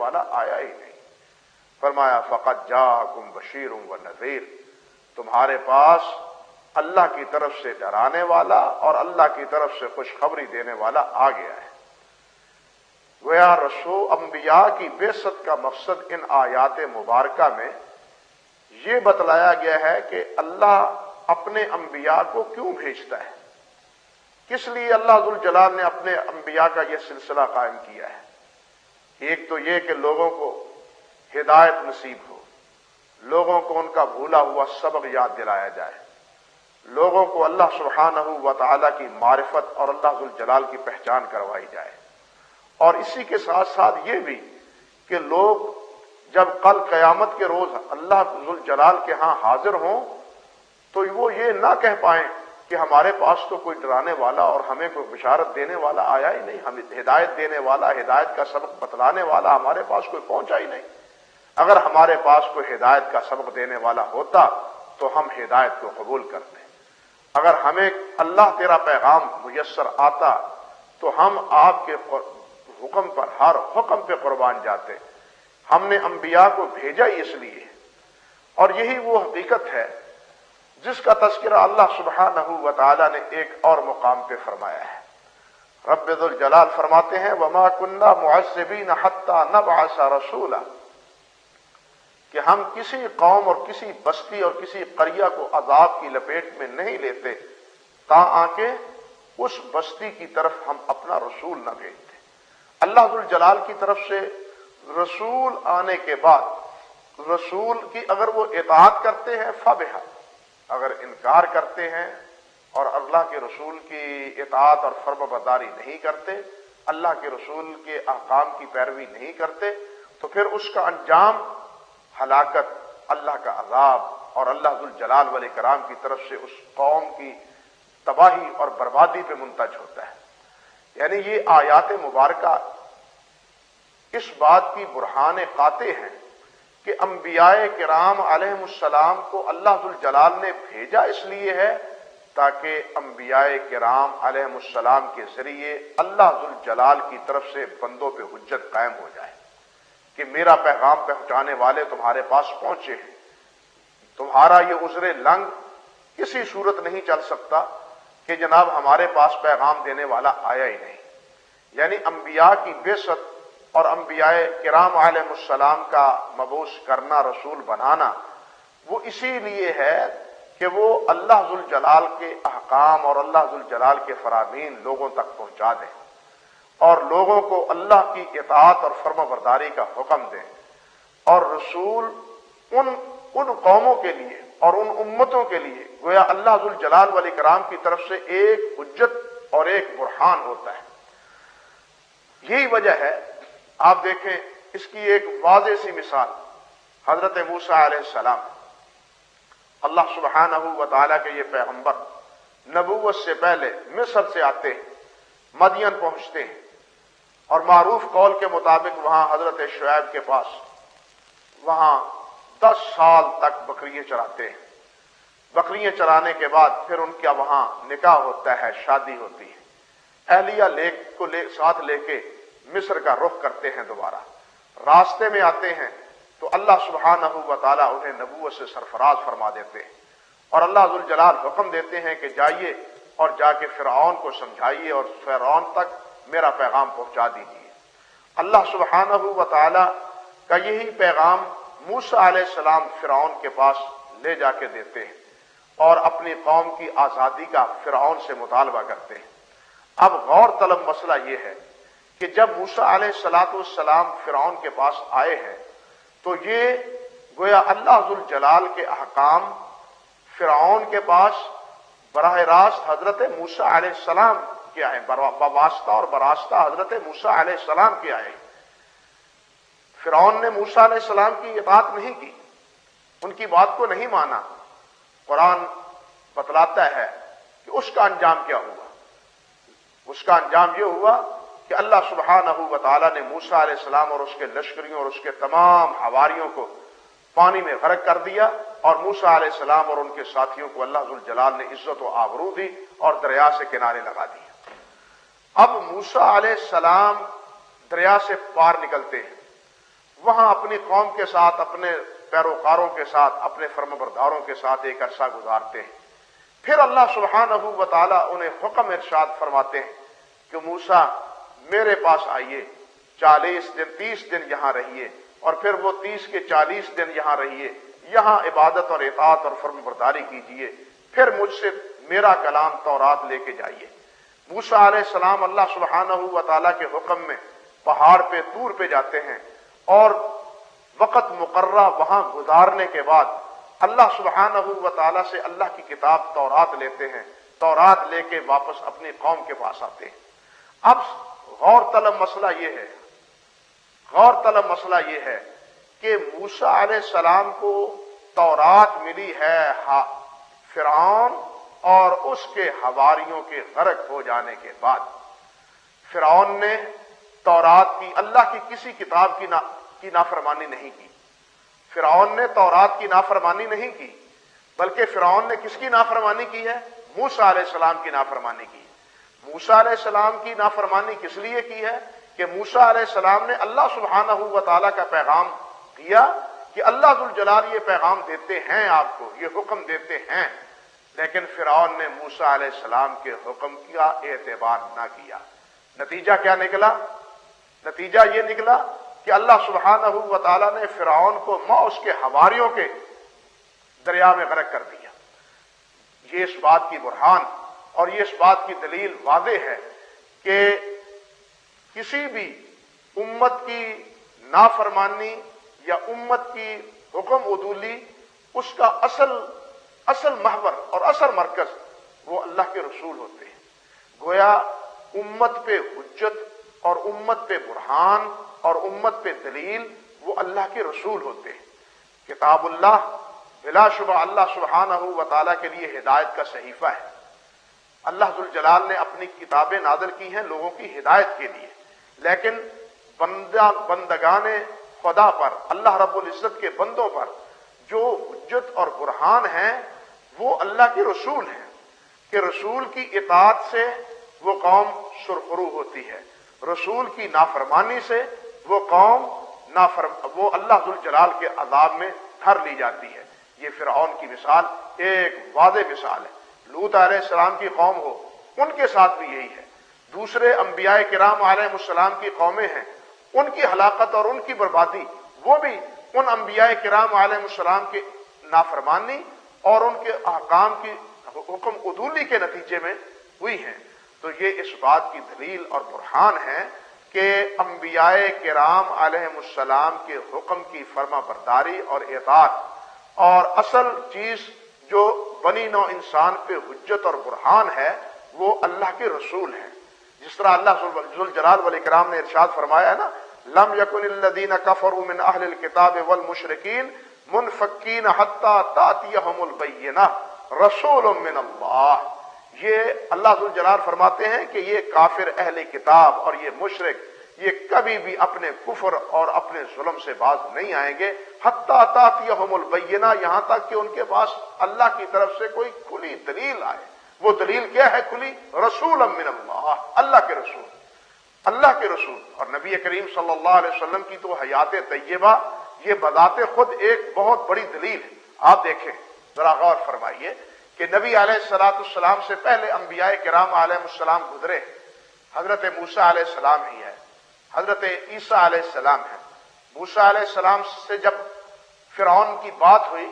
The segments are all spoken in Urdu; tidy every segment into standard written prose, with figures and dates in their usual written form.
والا آیا ہی نہیں۔ فرمایا فقط جاءکم بشیر و نذیر، تمہارے پاس اللہ کی طرف سے ڈرانے والا اور اللہ کی طرف سے خوشخبری دینے والا آ گیا ہے۔ گویا رسول انبیاء کی بعثت کا مقصد ان آیات مبارکہ میں یہ بتلایا گیا ہے کہ اللہ اپنے انبیاء کو کیوں بھیجتا ہے، کس لیے اللہ ذوالجلال نے اپنے انبیاء کا یہ سلسلہ قائم کیا ہے۔ ایک تو یہ کہ لوگوں کو ہدایت نصیب ہو، لوگوں کو ان کا بھولا ہوا سبق یاد دلایا جائے، لوگوں کو اللہ سبحانہ و تعالیٰ کی معرفت اور اللہ ذوالجلال کی پہچان کروائی جائے، اور اسی کے ساتھ ساتھ یہ بھی کہ لوگ جب کل قیامت کے روز اللہ ذوالجلال کے ہاں حاضر ہوں تو وہ یہ نہ کہہ پائیں کہ ہمارے پاس تو کوئی ڈرانے والا اور ہمیں کوئی بشارت دینے والا آیا ہی نہیں، ہمیں ہدایت دینے والا، ہدایت کا سبق بتلانے والا ہمارے پاس کوئی پہنچا ہی نہیں۔ اگر ہمارے پاس کوئی ہدایت کا سبق دینے والا ہوتا تو ہم ہدایت کو قبول کرتے، اگر ہمیں اللہ تیرا پیغام میسر آتا تو ہم آپ کے حکم پر، ہر حکم پہ قربان جاتے۔ ہم نے انبیاء کو بھیجا ہی اس لیے، اور یہی وہ حقیقت ہے جس کا تذکرہ اللہ سبحانہ و تعالی نے ایک اور مقام پہ فرمایا ہے۔ رب ذوالجلال فرماتے ہیں وَمَا كُنَّا مُعَذِّبِينَ حَتَّى نَبْعَثَ رَسُولًا، کہ ہم کسی قوم اور کسی بستی اور کسی قریہ کو عذاب کی لپیٹ میں نہیں لیتے تاں کہ اس بستی کی طرف ہم اپنا رسول نہ بھیجتے۔ اللہ ذوالجلال کی طرف سے رسول آنے کے بعد رسول کی اگر وہ اطاعت کرتے ہیں فبہا، اگر انکار کرتے ہیں اور اللہ کے رسول کی اطاعت اور فرمانبرداری نہیں کرتے، اللہ کے رسول کے احکام کی پیروی نہیں کرتے، تو پھر اس کا انجام ہلاکت، اللہ کا عذاب اور اللہ ذوالجلال والاکرام کی طرف سے اس قوم کی تباہی اور بربادی پہ منتج ہوتا ہے۔ یعنی یہ آیات مبارکہ اس بات کی برہان قاطع ہیں کہ انبیاء کرام علیہم السلام کو اللہ ذوالجلال نے بھیجا اس لیے ہے تاکہ انبیاء کرام علیہم السلام کے ذریعے اللہ ذوالجلال کی طرف سے بندوں پہ حجت قائم ہو جائے کہ میرا پیغام پہنچانے والے تمہارے پاس پہنچے ہیں، تمہارا یہ عذر لنگ کسی صورت نہیں چل سکتا کہ جناب ہمارے پاس پیغام دینے والا آیا ہی نہیں۔ یعنی انبیاء کی بعثت اور انبیاء کرام علیہ السلام کا مبعوث کرنا، رسول بنانا، وہ اسی لیے ہے کہ وہ اللہ ذوالجلال کے احکام اور اللہ ذوالجلال کے فرامین لوگوں تک پہنچا دیں اور لوگوں کو اللہ کی اطاعت اور فرمانبرداری کا حکم دیں، اور رسول ان قوموں کے لیے اور ان امتوں کے لیے گویا اللہ ذوالجلال والاکرام کی طرف سے ایک حجت اور ایک برہان ہوتا ہے۔ یہی وجہ ہے، آپ دیکھیں اس کی ایک واضح سی مثال حضرت موسیٰ علیہ السلام، اللہ سبحانہ و تعالیٰ کے یہ پیغمبر نبوت سے پہلے مصر سے آتے ہیں، مدین پہنچتے ہیں، اور معروف قول کے مطابق وہاں حضرت شعیب کے پاس وہاں 10 سال تک بکریاں چراتے ہیں۔ بکریاں چرانے کے بعد پھر ان کا وہاں نکاح ہوتا ہے، شادی ہوتی ہے، اہلیہ کو ساتھ لے کے مصر کا رخ کرتے ہیں۔ دوبارہ راستے میں آتے ہیں تو اللہ سبحانہ و تعالیٰ انہیں نبوت سے سرفراز فرما دیتے ہیں، اور اللہ ذوالجلال حکم دیتے ہیں کہ جائیے اور جا کے فرعون کو سمجھائیے اور فرعون تک میرا پیغام پہنچا دیجیے۔ اللہ سبحانہ و تعالیٰ کا یہی پیغام موسیٰ علیہ السلام فرعون کے پاس لے جا کے دیتے ہیں اور اپنی قوم کی آزادی کا فرعون سے مطالبہ کرتے ہیں۔ اب غور طلب مسئلہ یہ ہے کہ جب موسیٰ علیہ السلام فرعون کے پاس آئے ہیں تو یہ گویا اللہ ذوالجلال کے احکام فرعون کے پاس براہ راست حضرت موسیٰ علیہ السلام کے آئے، بواسطہ اور براستہ حضرت موسیٰ علیہ السلام کے آئے۔ فرعون نے موسیٰ علیہ السلام کی اطاعت نہیں کی، ان کی بات کو نہیں مانا۔ قرآن بتلاتا ہے کہ اس کا انجام کیا ہوا۔ اس کا انجام یہ ہوا کہ اللہ سبحانہ و تعالیٰ نے موسیٰ علیہ السلام اور اس کے لشکریوں اور اس کے تمام حواریوں کو پانی میں غرق کر دیا، اور موسیٰ علیہ السلام اور ان کے ساتھیوں کو اللہ ذوالجلال نے عزت و آبرو دی اور دریا سے کنارے لگا دیا۔ اب موسیٰ علیہ السلام دریا سے پار نکلتے ہیں وہاں اپنی قوم کے ساتھ، اپنے پیروکاروں کے ساتھ، اپنے فرمانبرداروں کے ساتھ ایک عرصہ گزارتے ہیں۔ پھر اللہ سبحانہ و تعالیٰ انہیں حکم ارشاد فرماتے ہیں کہ موسیٰ میرے پاس آئیے، 40 دن 30 دن یہاں رہیے، اور پھر وہ 30 کے 40 دن یہاں رہیے، یہاں عبادت اور اطاعت اور فرمانبرداری کیجیے، پھر مجھ سے میرا کلام تورات لے کے جائیے۔ موسیٰ علیہ السلام اللہ سبحانہ و تعالیٰ کے حکم میں پہاڑ پہ طور پہ جاتے ہیں، اور وقت مقررہ وہاں گزارنے کے بعد اللہ سبحانہ و تعالیٰ سے اللہ کی کتاب تورات لیتے ہیں، تورات لے کے واپس اپنی قوم کے پاس آتے ہیں۔ اب غور طلب مسئلہ یہ ہے کہ موسیٰ علیہ السلام کو تورات ملی ہے فرعون اور اس کے حواریوں کے غرق ہو جانے کے بعد۔ فرعون نے تورات کی، اللہ کی کسی کتاب کی نافرمانی نہیں کی۔ فرعون نے تورات کی نافرمانی نہیں کی، بلکہ فرعون نے کس کی نافرمانی کی ہے؟ موسیٰ علیہ السلام کی نافرمانی کی۔ موسیٰ علیہ السلام کی نافرمانی کس لیے کی ہے کہ موسیٰ علیہ السلام نے اللہ سبحانہ و تعالیٰ کا پیغام دیا کہ اللہ ذوالجلال یہ پیغام دیتے ہیں، آپ کو یہ حکم دیتے ہیں، لیکن فرعون نے موسیٰ علیہ السلام کے حکم کا اعتبار نہ کیا۔ نتیجہ کیا نکلا؟ نتیجہ یہ نکلا کہ اللہ سبحانہ و تعالیٰ نے فرعون کو اس کے حواریوں کے دریا میں غرق کر دیا۔ یہ اس بات کی برہان اور یہ اس بات کی دلیل واضح ہے کہ کسی بھی امت کی نافرمانی یا امت کی حکم عدولی، اس کا اصل محور اور اصل مرکز وہ اللہ کے رسول ہوتے ہیں۔ گویا امت پہ حجت اور امت پہ برہان اور امت پہ دلیل وہ اللہ کے رسول ہوتے ہیں۔ کتاب اللہ بلا شبہ اللہ سبحانہ و تعالیٰ کے لیے ہدایت کا صحیفہ ہے۔ اللہ ذوالجلال نے اپنی کتابیں نازل کی ہیں لوگوں کی ہدایت کے لیے، لیکن بندگان خدا پر، اللہ رب العزت کے بندوں پر جو حجت اور برہان ہیں وہ اللہ کے رسول ہیں کہ رسول کی اطاعت سے وہ قوم سرخرو ہوتی ہے، رسول کی نافرمانی سے وہ قوم وہ اللہ ذوالجلال کے عذاب میں دھر لی جاتی ہے۔ یہ فرعون کی مثال ایک واضح مثال ہے۔ لوط علیہ السلام کی قوم ہو، ان کے ساتھ بھی یہی ہے۔ دوسرے انبیاء کرام علیہ السلام کی قومیں ہیں، ان کی ہلاکت اور ان کی بربادی وہ بھی ان انبیاء کرام علیہ السلام کے نافرمانی اور ان کے احکام کی حکم عدولی کے نتیجے میں ہوئی ہیں۔ تو یہ اس بات کی دلیل اور برہان ہے کہ انبیاء کرام علیہ السلام کے حکم کی فرما برداری اور اطاعت، اور اصل چیز جو بنی نوع انسان پہ حجت اور برہان ہے وہ اللہ کے رسول ہیں۔ جس طرح اللہ ذوالجلال والاکرام نے ارشاد فرمایا ہے نا، لم یکن الذین کفروا من اہل الکتاب والمشرکین منفکین حتی تأتیہم البینہ رسول من اللہ۔ یہ اللہ ذوالجلال فرماتے ہیں کہ یہ کافر اہل کتاب اور یہ مشرک یہ کبھی بھی اپنے کفر اور اپنے ظلم سے باز نہیں آئیں گے حتی تأتیہم البینہ، یہاں تک کہ ان کے پاس اللہ کی طرف سے کوئی کھلی دلیل آئے۔ وہ دلیل کیا ہے کھلی؟ رسول من اللہ، اللہ کے رسول، اللہ کے رسول۔ اور نبی کریم صلی اللہ علیہ وسلم کی تو حیات طیبہ یہ بذات خود ایک بہت بڑی دلیل ہے۔ آپ دیکھیں، ذرا غور فرمائیے کہ نبی علیہ السلام سے پہلے انبیاء کرام علیہ السلام گزرے، حضرت موسیٰ علیہ السلام ہی ہے، حضرت عیسیٰ علیہ السلام ہے۔ موسیٰ علیہ السلام سے جب فرعون کی بات ہوئی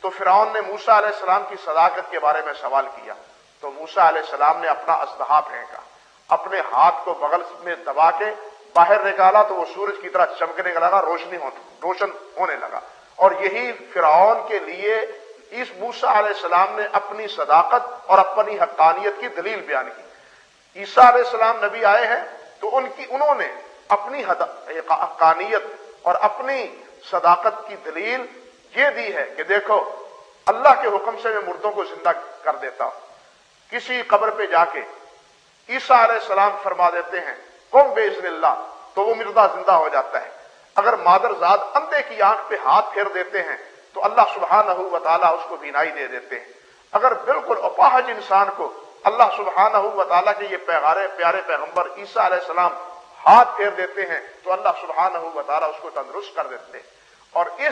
تو فرعون نے موسیٰ علیہ السلام کی صداقت کے بارے میں سوال کیا، تو موسیٰ علیہ السلام نے اپنا اسلحہ پھینکا، اپنے ہاتھ کو بغل میں دبا کے باہر نکالا تو وہ سورج کی طرح چمکنے لگا، روشن ہونے لگا۔ اور یہی فرعون کے لیے اس موسیٰ علیہ السلام نے اپنی صداقت اور اپنی حقانیت کی دلیل بیان کی۔ عیسیٰ علیہ السلام نبی آئے ہیں تو انہوں نے اپنی حقانیت اور اپنی صداقت کی دلیل یہ دی ہے کہ دیکھو اللہ کے حکم سے میں مردوں کو زندہ کر دیتا ہوں۔ کسی قبر پہ جا کے عیسیٰ علیہ السلام فرما دیتے ہیں قم باذن اللہ، تو وہ مردہ زندہ ہو جاتا ہے۔ اگر مادر زاد اندھے کی آنکھ پہ ہاتھ پھیر دیتے ہیں تو اللہ سبحانہ و تعالیٰ اس کو بینائی دے دیتے ہیں۔ اگر بالکل اپاہج انسان کو اللہ سبحانہ و تعالیٰ کے یہ پیارے پیغمبر عیسیٰ علیہ السلام ہاتھ پھیر دیتے ہیں تو اللہ سبحانہ و تعالیٰ اس کو تندرست کر دیتے ہیں۔ اور اس